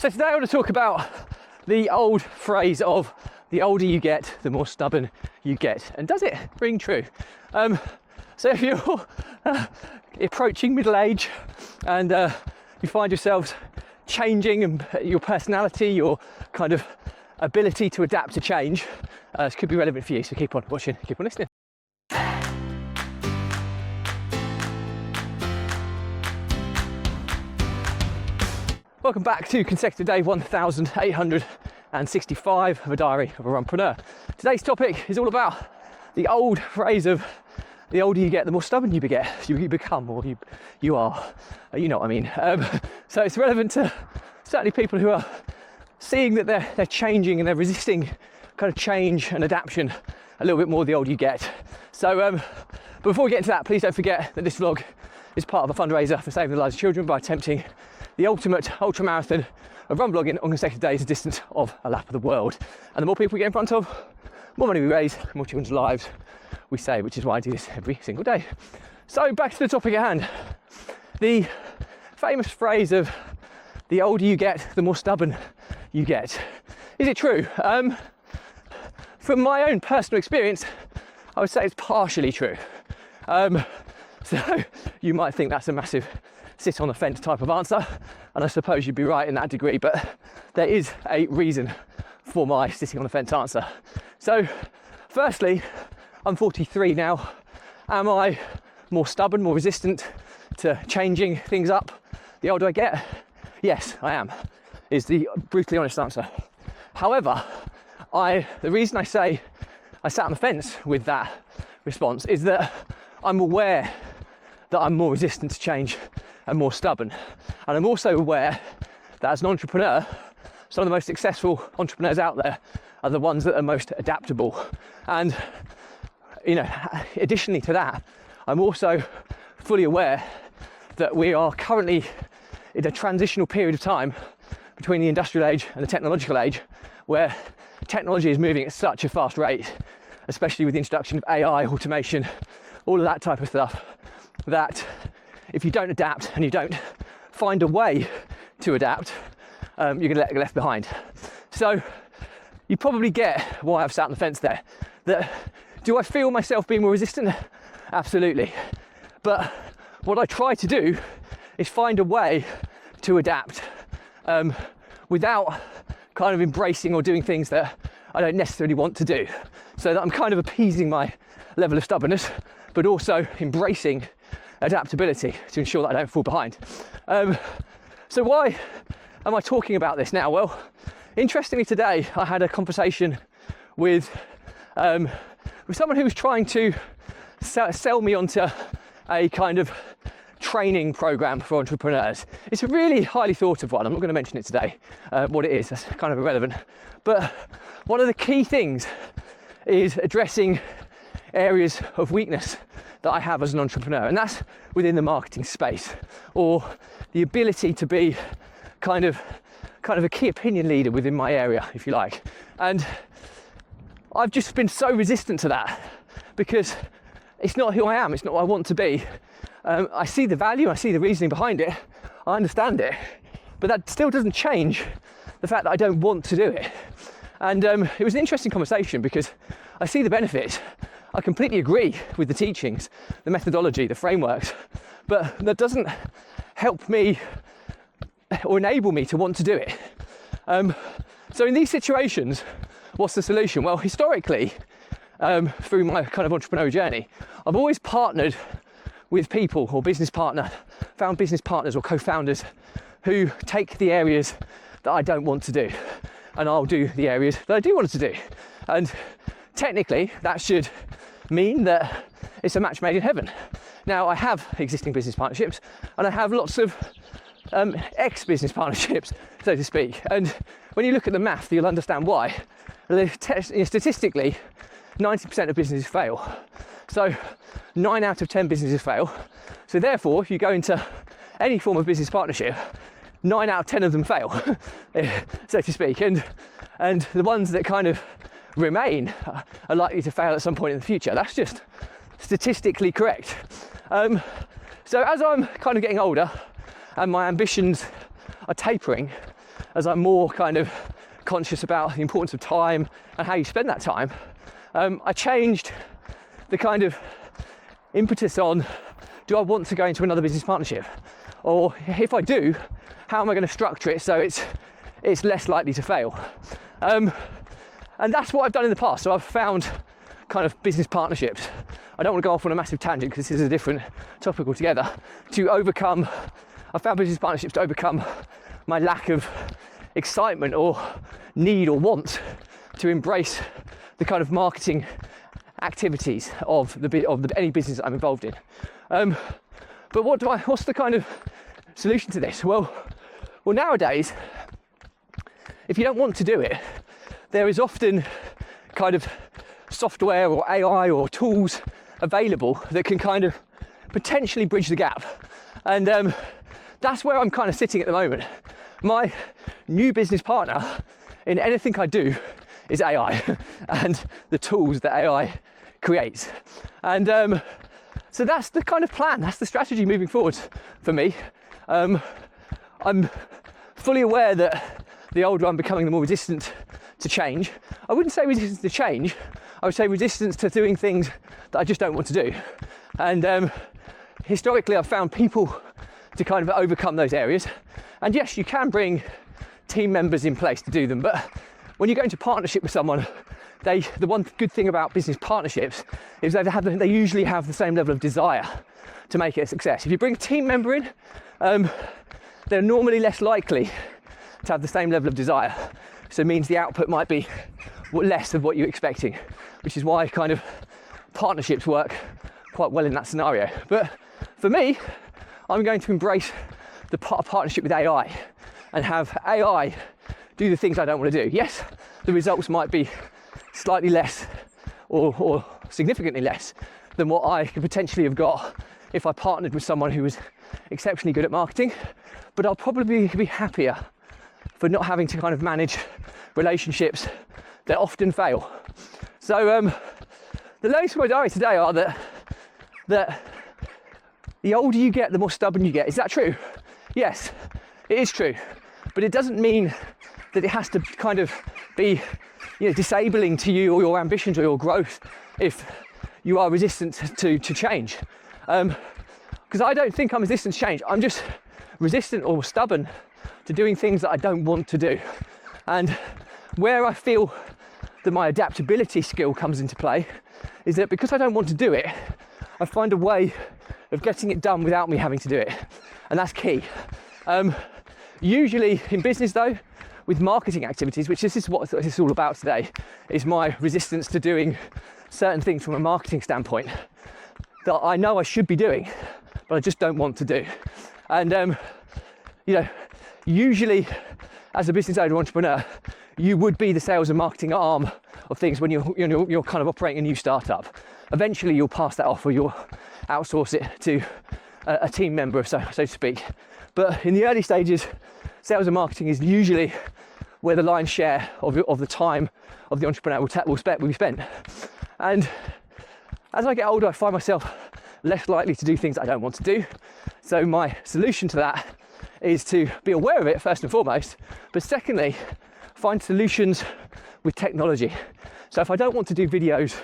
So today I want to talk about the old phrase of the older you get, the more stubborn you get. And does it ring true? So if you're approaching middle age and you find yourselves changing and your personality, your kind of ability to adapt to change, this could be relevant for you. So keep on watching, keep on listening. Welcome back to consecutive day 1865 of a diary of a runpreneur. Today's topic is all about the old phrase of the older you get, the more stubborn you become, or you are. You know what I mean. So it's relevant to certainly people who are seeing that they're changing and they're resisting kind of change and adaptation a little bit more the older you get. So but before we get into that, please don't forget that this vlog is part of a fundraiser for saving the lives of children by attempting the ultimate ultra marathon of run vlogging on consecutive days, a distance of a lap of the world. And the more people we get in front of, more money we raise, more children's lives we save, which is why I do this every single day. So back to the topic at hand. The famous phrase of the older you get, the more stubborn you get. Is it true? From my own personal experience, I would say it's partially true. So you might think that's a massive sit on the fence type of answer, and I suppose you'd be right in that degree, but there is a reason for my sitting on the fence answer. So firstly, I'm 43 now. Am I more stubborn, more resistant to changing things up the older I get? Yes, I am, is the brutally honest answer. However, the reason I say I sat on the fence with that response is that I'm aware that I'm more resistant to change and more stubborn. And I'm also aware that as an entrepreneur, some of the most successful entrepreneurs out there are the ones that are most adaptable. And, you know, additionally to that, I'm also fully aware that we are currently in a transitional period of time between the industrial age and the technological age, where technology is moving at such a fast rate, especially with the introduction of AI, automation, all of that type of stuff, that if you don't adapt and you don't find a way to adapt, you're going to get left behind. So you probably get why I've sat on the fence there. That, do I feel myself being more resistant? Absolutely. But what I try to do is find a way to adapt without kind of embracing or doing things that I don't necessarily want to do. So that I'm kind of appeasing my level of stubbornness, but also embracing adaptability to ensure that I don't fall behind. So why am I talking about this now? Well, interestingly today, I had a conversation with someone who was trying to sell me onto a kind of training program for entrepreneurs. It's a really highly thought of one. I'm not going to mention it today, what it is, that's kind of irrelevant. But one of the key things is addressing areas of weakness that I have as an entrepreneur, and that's within the marketing space, or the ability to be kind of a key opinion leader within my area, if you like. And I've just been so resistant to that because it's not who I am, it's not what I want to be. I see the value, I see the reasoning behind it, I understand it, but that still doesn't change the fact that I don't want to do it. And it was an interesting conversation because I see the benefits. I completely agree with the teachings, the methodology, the frameworks, but that doesn't help me or enable me to want to do it. So in these situations, what's the solution? Well, historically, through my kind of entrepreneurial journey, I've always partnered with people or found business partners or co-founders who take the areas that I don't want to do, and I'll do the areas that I do want to do. And technically, that should mean that it's a match made in heaven. Now, I have existing business partnerships, and I have lots of ex-business partnerships, so to speak. And when you look at the math, you'll understand why. Statistically, 90% of businesses fail. So 9 out of 10 businesses fail. So therefore, if you go into any form of business partnership, 9 out of 10 of them fail, so to speak. And the ones that kind of remain are likely to fail at some point in the future. That's just statistically correct. So as I'm kind of getting older and my ambitions are tapering, as I'm more kind of conscious about the importance of time and how you spend that time, I changed the kind of impetus on, do I want to go into another business partnership? Or if I do, how am I going to structure it so it's less likely to fail? And that's what I've done in the past. So I've found kind of business partnerships. I don't want to go off on a massive tangent because this is a different topic altogether. I found business partnerships to overcome my lack of excitement or need or want to embrace the kind of marketing activities of any business that I'm involved in. But what's the kind of solution to this? Well, nowadays, if you don't want to do it, there is often kind of software or AI or tools available that can kind of potentially bridge the gap. And that's where I'm kind of sitting at the moment. My new business partner in anything I do is AI and the tools that AI creates. And so that's the kind of plan, that's the strategy moving forward for me. I'm fully aware that the older I'm becoming, the more resistant to change. I wouldn't say resistance to change, I would say resistance to doing things that I just don't want to do. And historically I've found people to kind of overcome those areas. And yes, you can bring team members in place to do them, but when you go into partnership with someone, the one good thing about business partnerships is they usually have the same level of desire to make it a success. If you bring a team member in, they're normally less likely to have the same level of desire. So it means the output might be less of what you're expecting, which is why kind of partnerships work quite well in that scenario. But for me, I'm going to embrace the partnership with AI and have AI do the things I don't want to do. Yes, the results might be slightly less or significantly less than what I could potentially have got if I partnered with someone who was exceptionally good at marketing, but I'll probably be happier for not having to kind of manage relationships that often fail. So the learnings from my diary today are that the older you get, the more stubborn you get. Is that true? Yes, it is true, but it doesn't mean that it has to kind of be disabling to you or your ambitions or your growth if you are resistant to change. Because I don't think I'm resistant to change. I'm just resistant or stubborn to doing things that I don't want to do. And where I feel that my adaptability skill comes into play is that because I don't want to do it, I find a way of getting it done without me having to do it. And that's key. Usually in business though, with marketing activities, which this is what this is all about today, is my resistance to doing certain things from a marketing standpoint that I know I should be doing, but I just don't want to do. And usually as a business owner or entrepreneur, you would be the sales and marketing arm of things when you're kind of operating a new startup. Eventually you'll pass that off or you'll outsource it to a team member, so to speak. But in the early stages, sales and marketing is usually where the lion's share of the time of the entrepreneur will be spent. And as I get older, I find myself less likely to do things I don't want to do. So my solution to that is to be aware of it first and foremost, but secondly, find solutions with technology. So if I don't want to do videos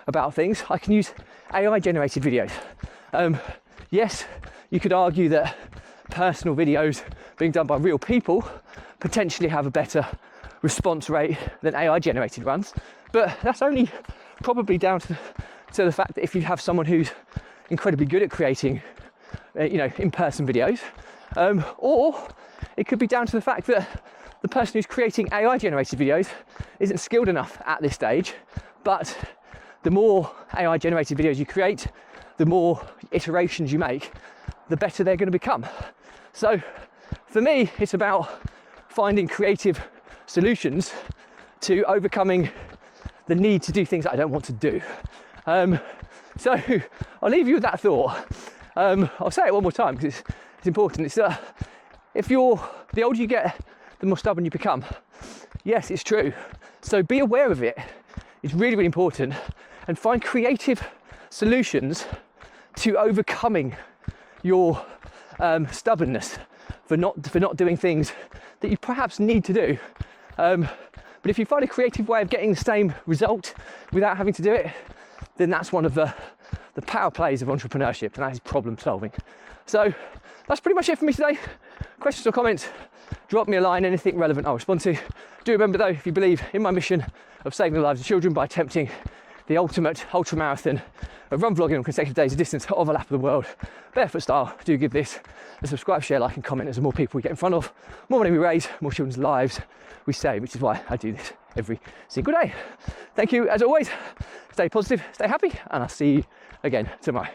about things, I can use AI generated videos. Yes, you could argue that personal videos being done by real people potentially have a better response rate than AI generated ones, but that's only probably down to the fact that if you have someone who's incredibly good at creating in-person videos, or it could be down to the fact that the person who's creating AI generated videos isn't skilled enough at this stage, but the more AI generated videos you create, the more iterations you make, the better they're going to become. So for me, it's about finding creative solutions to overcoming the need to do things that I don't want to do. So I'll leave you with that thought. I'll say it one more time because it's important. It's the older you get, the more stubborn you become. Yes, it's true. So be aware of it. It's really, really important, and find creative solutions to overcoming your stubbornness for not doing things that you perhaps need to do. But if you find a creative way of getting the same result without having to do it, then that's one of the power plays of entrepreneurship, and that is problem solving. So that's pretty much it for me today. Questions or comments, drop me a line, anything relevant I'll respond to. Do remember though, if you believe in my mission of saving the lives of children by attempting the ultimate ultra marathon of run vlogging on consecutive days of distance of a lap of the world, barefoot style, do give this a subscribe, share, like and comment. As the more people we get in front of, more money we raise, more children's lives we save, which is why I do this every single day. Thank you as always. Stay positive, stay happy, and I'll see you again tomorrow.